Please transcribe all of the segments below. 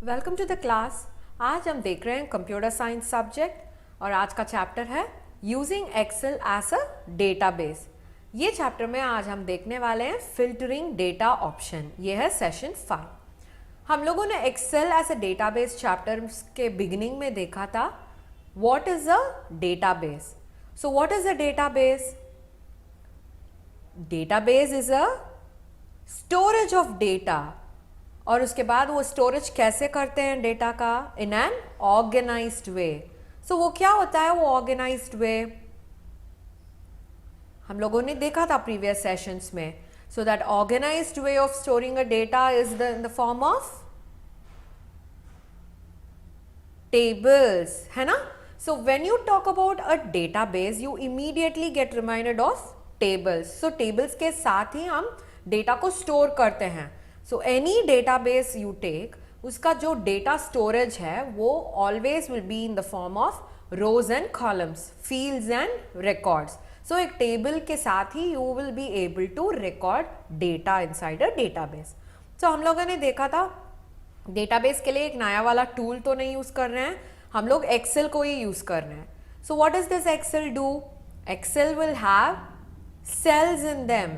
Welcome to the class. आज हम देख रहे हैं कंप्यूटर साइंस सब्जेक्ट और आज का चैप्टर है using Excel as a database. ये चैप्टर में आज हम देखने वाले हैं फिल्टरिंग डेटा ऑप्शन। ये है सेशन 5। हम लोगों ने Excel as a database chapter के बिगिनिंग में देखा था what is a database. So what is a database? Database is a storage of data. और उसके बाद वो स्टोरेज कैसे करते हैं डेटा का? इन एन ऑर्गेनाइज्ड वे। सो वो क्या होता है वो ऑर्गेनाइज्ड वे? हम लोगों ने देखा था प्रीवियस सेशंस में। So that organized way of storing a data is in the form of tables, है ना? So when you talk about a database you immediately get reminded of tables. So tables के साथ ही हम data को store करते हैं। So any database you take, उसका जो डेटा स्टोरेज है वो always will be in the form of rows and columns, fields and records. So एक टेबल के साथ ही you will be able to record data inside a database. So हम लोगों ने देखा था डेटाबेस के लिए एक नया वाला टूल तो नहीं यूज कर रहे हैं, हम लोग एक्सेल को ही यूज कर रहे हैं। So what is this Excel do? Excel will have cells in them.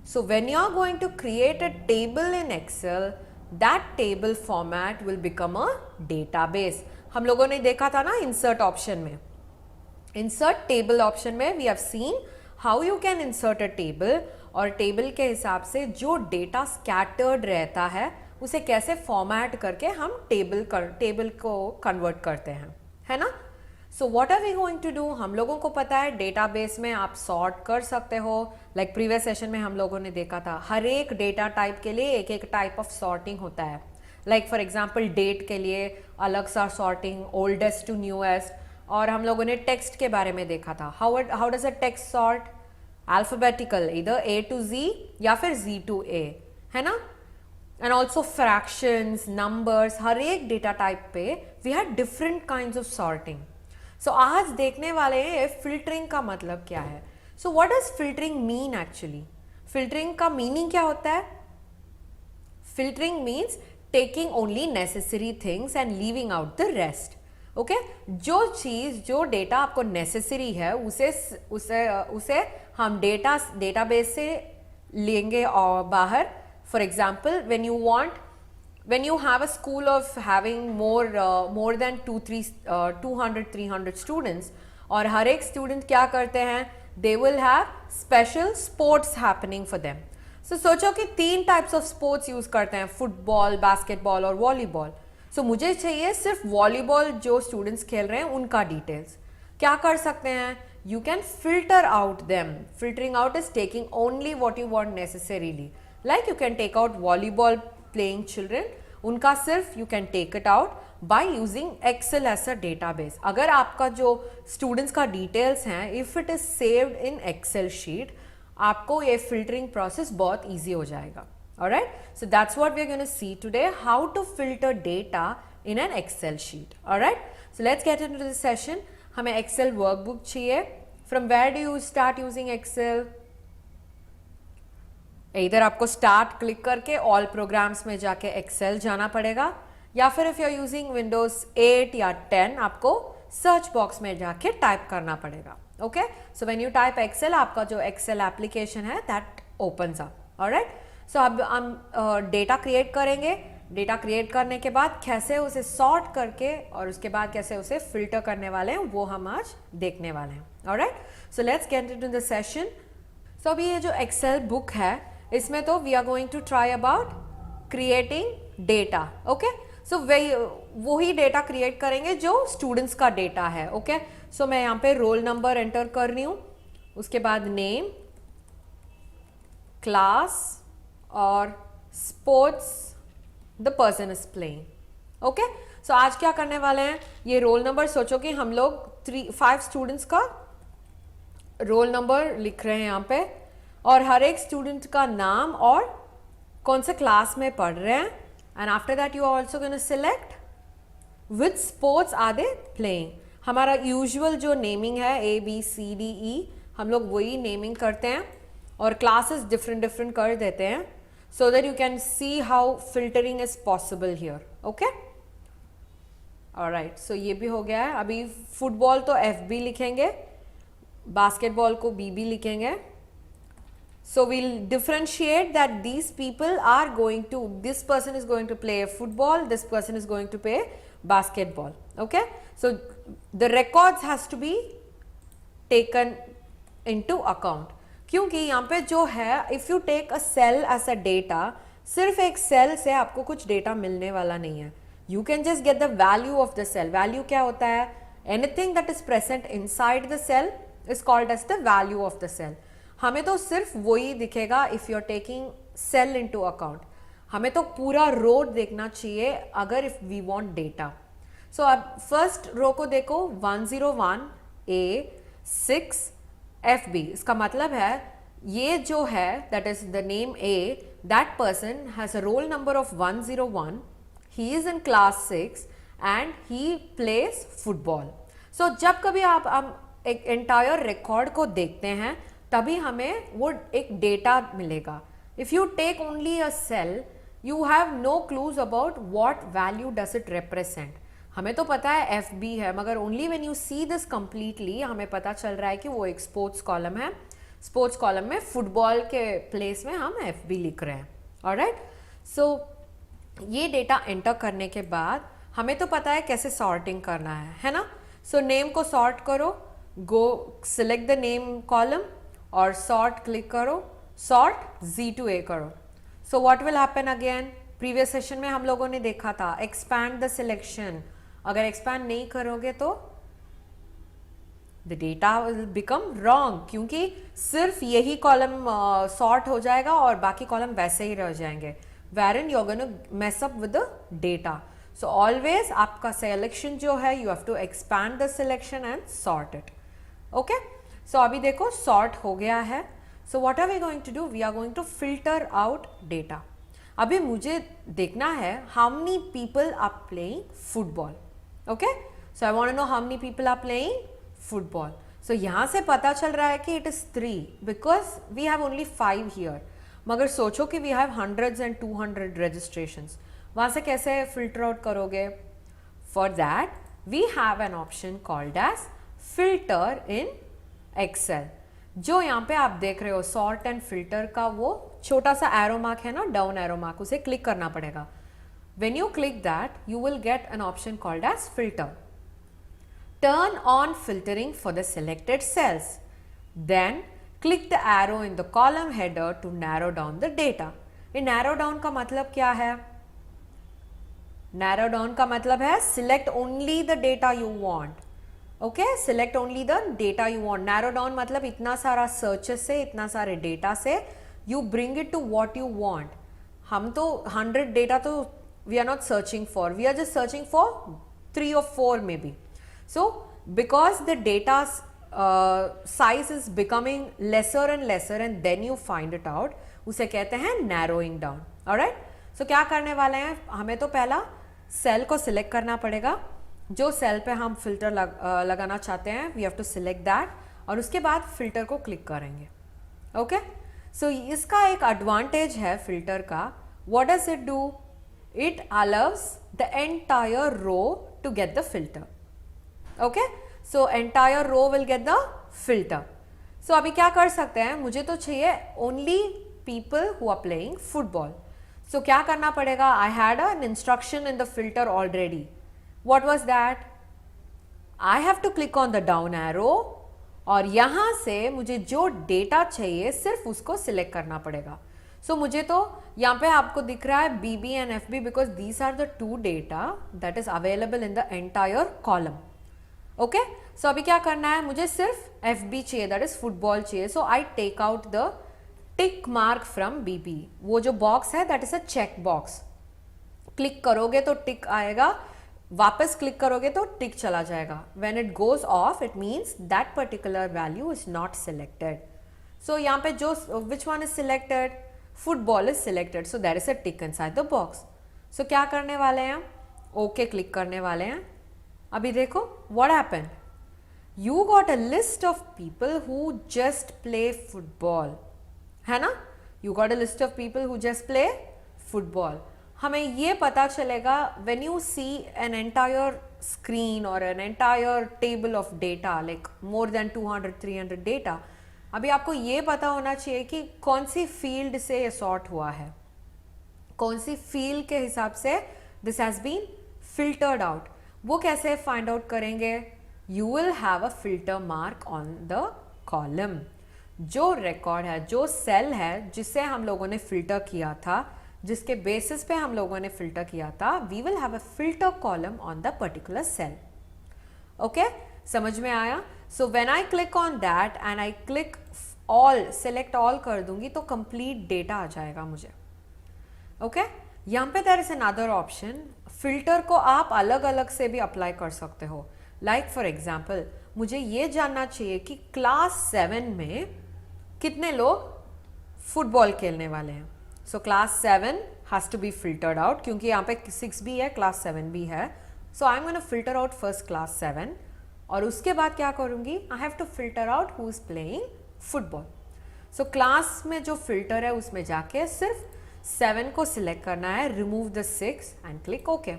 So when you are going to create a table in Excel, that table format will become a database. हम लोगों ने देखा था ना insert option में, insert table option में we have seen how you can insert a table, और table के हिसाब से जो data scattered रहता है उसे कैसे format करके हम table को convert करते हैं, है ना? So what are we going to do? हम लोगों को पता है डेटाबेस में आप सॉर्ट कर सकते हो। लाइक प्रीवियस सेशन में हम लोगों ने देखा था हर एक डेटा टाइप के लिए एक एक टाइप ऑफ सॉर्टिंग होता है। लाइक फॉर एग्जांपल डेट के लिए अलग सा सॉर्टिंग, ओल्डेस्ट टू न्यूएस्ट। और हम लोगों ने टेक्स्ट के बारे में देखा था how does a text sort? Alphabetical, इधर ए टू जी या फिर जी टू ए, है ना? एंड ऑल्सो फ्रैक्शंस, नंबर्स, हर एक डेटा टाइप पे we have different kinds of sorting. So आज देखने वाले हैं फिल्टरिंग का मतलब क्या है। So what does filtering mean actually? Filtering का मीनिंग क्या होता है? Filtering means taking only necessary things and leaving out the rest. Okay, जो चीज, जो डेटा आपको नेसेसरी है उसे उसे उसे हम डेटाबेस से लेंगे और बाहर। For example when you have a school of having more than 200-300 students, और हर एक स्टूडेंट क्या करते हैं? they will have special sports happening for them. so सोचो कि 3 टाइप्स ऑफ स्पोर्ट्स यूज करते हैं, फुटबॉल, बास्केटबॉल और वॉलीबॉल। सो मुझे चाहिए सिर्फ वॉलीबॉल जो स्टूडेंट्स खेल रहे हैं उनका डिटेल्स। क्या कर सकते हैं? you can filter out them. filtering out is taking only what you want necessarily. like you can take out volleyball playing children, उनका सिर्फ you can take it out by using Excel as a database. अगर आपका जो students का details हैं if it is saved in Excel sheet, आपको ये filtering process बहुत ईजी हो जाएगा। alright, so that's what we are going to see today, how to filter data in an Excel sheet. alright, so let's get into this session. हमें Excel workbook चाहिए। from where do you start using Excel? इधर आपको start click करके all programs में जाके Excel जाना पड़ेगा, या फिर if you are using Windows 8 या 10 आपको सर्च बॉक्स में जाके टाइप करना पड़ेगा। Okay, so when you type Excel आपका जो एक्सेल एप्लीकेशन है that opens up. Alright, so अब हम डेटा क्रिएट करेंगे। डेटा क्रिएट करने के बाद कैसे उसे सॉर्ट करके और उसके बाद कैसे उसे फिल्टर करने वाले हैं वो हम आज देखने वाले हैं। Alright, so let's get into the session. So अभी ये जो एक्सेल बुक है इसमें तो we are going to try about creating data. Okay, so वही डेटा क्रिएट करेंगे जो स्टूडेंट्स का डेटा है। ओके, सो मैं यहाँ पे रोल नंबर एंटर कर रही हूँ, उसके बाद नेम, क्लास और sports the person is playing. Okay, so आज क्या करने वाले हैं? ये रोल नंबर, सोचो कि हम लोग 5 स्टूडेंट्स का रोल नंबर लिख रहे हैं यहाँ पे, और हर एक स्टूडेंट का नाम और कौन से क्लास में पढ़ रहे हैं। And after that you are also going to select which sports are they playing. हमारा यूजुअल जो नेमिंग है ABCDE, हम लोग वही नेमिंग करते हैं और क्लासेस डिफरेंट कर देते हैं, so that you can see how filtering is possible here. Okay, alright, so ये भी हो गया है। अभी फुटबॉल तो एफ बी लिखेंगे, बास्केटबॉल को बी बी लिखेंगे। So we'll differentiate that these people are going to, this person is going to play football, this person is going to play basketball. Okay, so the records has to be taken into account, क्योंकि यहाँ पे जो है if you take a cell as a data, सिर्फ एक cell से आपको कुछ डेटा मिलने वाला नहीं है। You can just get the value of the cell. Value क्या होता है? Anything that is present inside the cell is called as the value of the cell. हमें तो सिर्फ वही दिखेगा if you are taking cell into account. हमें तो पूरा रो देखना चाहिए अगर if we want data. So अब फर्स्ट रो को देखो, 101 A 6 FB। इसका मतलब है ये जो है that is the name A, that person has a roll number of 101, he is in class 6 and he plays football. So जब कभी आप एक एंटायर रिकॉर्ड को देखते हैं तभी हमें वो एक डेटा मिलेगा। If you take only a cell you have no clues about what value does it represent. हमें तो पता है एफ बी है, मगर only when you see this completely हमें पता चल रहा है कि वो एक स्पोर्ट्स कॉलम है। स्पोर्ट्स कॉलम में फुटबॉल के प्लेस में हम एफ बी लिख रहे हैं। ऑलराइट, सो ये डेटा एंटर करने के बाद हमें तो पता है कैसे सॉर्टिंग करना है ना। सो नेम को सॉर्ट करो, गो सिलेक्ट द नेम कॉलम और सॉर्ट क्लिक करो, सॉर्ट Z to A करो। So what will happen again, previous session में हम लोगों ने देखा था एक्सपैंड द सिलेक्शन। अगर एक्सपैंड नहीं करोगे तो the data will become wrong, क्योंकि सिर्फ यही कॉलम सॉर्ट हो जाएगा और बाकी कॉलम वैसे ही रह जाएंगे, wherein you're going to mess up with the data. So always आपका सिलेक्शन जो है you have to expand the selection and sort it. Okay? So अभी देखो sort हो गया है। So what are we going to do? We are going to filter out data. अभी मुझे देखना है how many people are playing football. Okay? So I want to know how many people are playing football. So यहाँ से पता चल रहा है कि it is 3 because we have only 5 here. मगर सोचो कि we have hundreds and 200 registrations. वहाँ से कैसे filter out करोगे? For that we have an option called as filter in Excel। जो यहाँ पे आप देख रहे हो सॉर्ट एंड फिल्टर का वो छोटा सा एरो मार्क है ना, डाउन एरो मार्क, उसे क्लिक करना पड़ेगा। When you click that you will get an option called as filter. Turn on filtering for the selected cells, then click the arrow in the column header to narrow down the data. ये narrow down का मतलब क्या है? Narrow down का मतलब है select only the data you want. Okay, select only the data you want. Narrow down मतलब इतना सारा सर्चेस से, इतना सारे डेटा से you bring it to what you want. हम तो 100 डेटा तो we are not searching for, we are just searching for 3 or 4 maybe. So because the data size is becoming lesser and lesser and then you find it out, उसे कहते हैं narrowing down. Alright, सो क्या करने वाले हैं, हमें तो पहला सेल को सिलेक्ट करना पड़ेगा। जो सेल पे हम फिल्टर लगाना चाहते हैं we have to select that और उसके बाद फिल्टर को क्लिक करेंगे। ओके, सो इसका एक एडवांटेज है फिल्टर का। What does it do? It allows the entire row to get the filter. Okay, so entire row will get the filter. So अभी क्या कर सकते हैं, मुझे तो चाहिए only people who are playing football. So क्या करना पड़ेगा? I had an instruction in the filter already. What was that? I have to click on the down arrow और यहाँ से मुझे जो डेटा चाहिए सिर्फ उसको सिलेक्ट करना पड़ेगा। सो मुझे तो यहाँ पे आपको दिख रहा है BB and FB because these are the 2 data that is available in the entire column. Okay, so अभी क्या करना है, मुझे सिर्फ FB चाहिए, दैट इज फुटबॉल चाहिए। So I take out the tick mark from BB। वो जो बॉक्स है that is a check box. Click करोगे तो टिक आएगा, वापस क्लिक करोगे तो टिक चला जाएगा। When it goes off it means that particular value is not selected. So यहाँ पे जो which one is selected, football is selected, so that is a tick inside the box. So क्या करने वाले हैं, ओके क्लिक करने वाले हैं। अभी देखो what happened, you got a list of people who just play football, है ना। You got a list of people who just play football. हमें ये पता चलेगा when you see an entire screen or an entire table of data like more than 200-300 data, अभी आपको ये पता होना चाहिए कि कौन सी फील्ड से ये सॉर्ट हुआ है, कौन सी फील्ड के हिसाब से this has been filtered out. वो कैसे फाइंड आउट करेंगे? You will have a filter mark on the column. जो रिकॉर्ड है, जो सेल है जिसे हम लोगों ने फिल्टर किया था, जिसके बेसिस पे हम लोगों ने फिल्टर किया था, we will have a filter column on the particular cell. Okay, समझ में आया? So when I click on that and I click all, select all कर दूंगी तो कंप्लीट डेटा आ जाएगा मुझे. ओके, यहाँ पे there is another option. Filter को आप अलग अलग से भी अप्लाई कर सकते हो. लाइक फॉर एग्जाम्पल, मुझे ये जानना चाहिए कि क्लास 7 में कितने लोग फुटबॉल खेलने वाले हैं. So class 7 has to be filtered out, क्योंकि यहाँ पे 6 भी है, क्लास 7 भी है. So I am gonna filter out first class 7, और उसके बाद क्या करूँगी, I have to filter out who is playing football. So class में जो फिल्टर है उसमें जाके सिर्फ 7 को सिलेक्ट करना है, remove the 6 and click okay.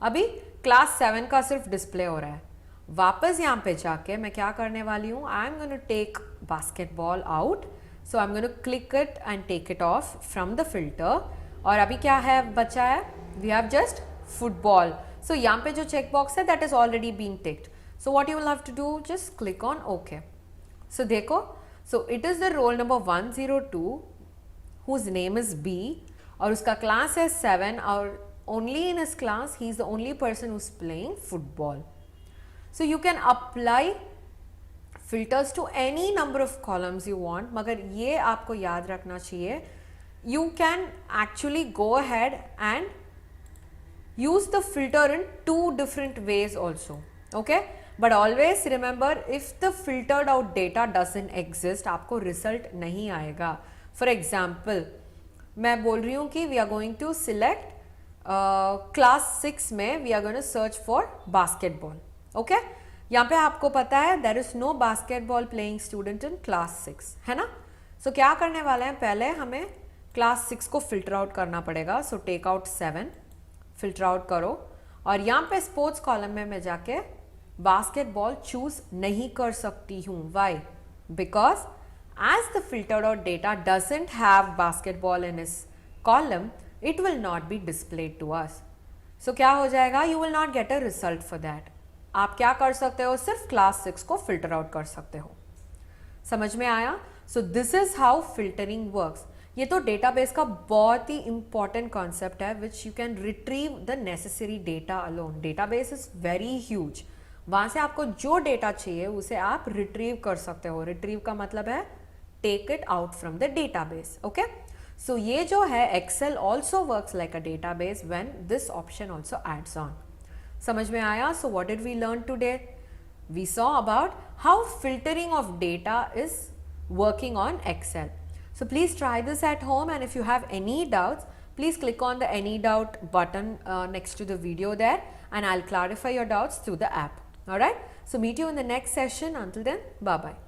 अभी क्लास 7 का सिर्फ डिस्प्ले हो रहा है. वापस यहाँ पे जाके मैं क्या करने वाली हूँ, I am gonna take basketball out. So I am gonna click it and take it off from the filter. और अभी क्या है बचा है, we have just football. So यहाँ पे जो चेक बॉक्स है that is already been ticked. So what you will have to do, just click on okay. So देखो, so it is the roll number 102 whose name is B, और उसका class है 7, और only in his class he is the only person who's playing football. So you can apply filters to any number of columns you want, मगर ये आपको याद रखना चाहिए, you can actually go ahead and use the filter in 2 different ways also. Okay, but always remember, if the filtered out data doesn't exist, आपको result नहीं आएगा. For example, मैं बोल रही हूँ कि we are going to select class 6 में we are going to search for basketball. Okay, यहाँ पे आपको पता है there is no basketball playing student in class 6, है ना. सो क्या करने वाले हैं, पहले हमें क्लास 6 को फिल्टर आउट करना पड़ेगा. So take out 7, filter out करो, और यहाँ पे स्पोर्ट्स कॉलम में मैं जाके बास्केटबॉल चूज नहीं कर सकती हूँ. Why? Because as the filtered out data doesn't have basketball in its column, it will not be displayed to us. So क्या हो जाएगा, you will not get a result for that. आप क्या कर सकते हो, सिर्फ क्लास 6 को फिल्टर आउट कर सकते हो. समझ में आया? So this is how filtering works. ये तो डेटाबेस का बहुत ही इंपॉर्टेंट कॉन्सेप्ट है which you can retrieve the necessary data alone. Database is very huge. वहाँ से आपको जो डेटा चाहिए उसे आप रिट्रीव कर सकते हो. रिट्रीव का मतलब है take it out from the database. Okay, so ये जो है Excel also works like a database when this option also adds on. समझ में आया? So what did we learn today? We saw about how filtering of data is working on Excel. So please try this at home, and if you have any doubts, please click on the any doubt button next to the video there, and I'll clarify your doubts through the app. All right, so meet you in the next session. Until then, bye bye.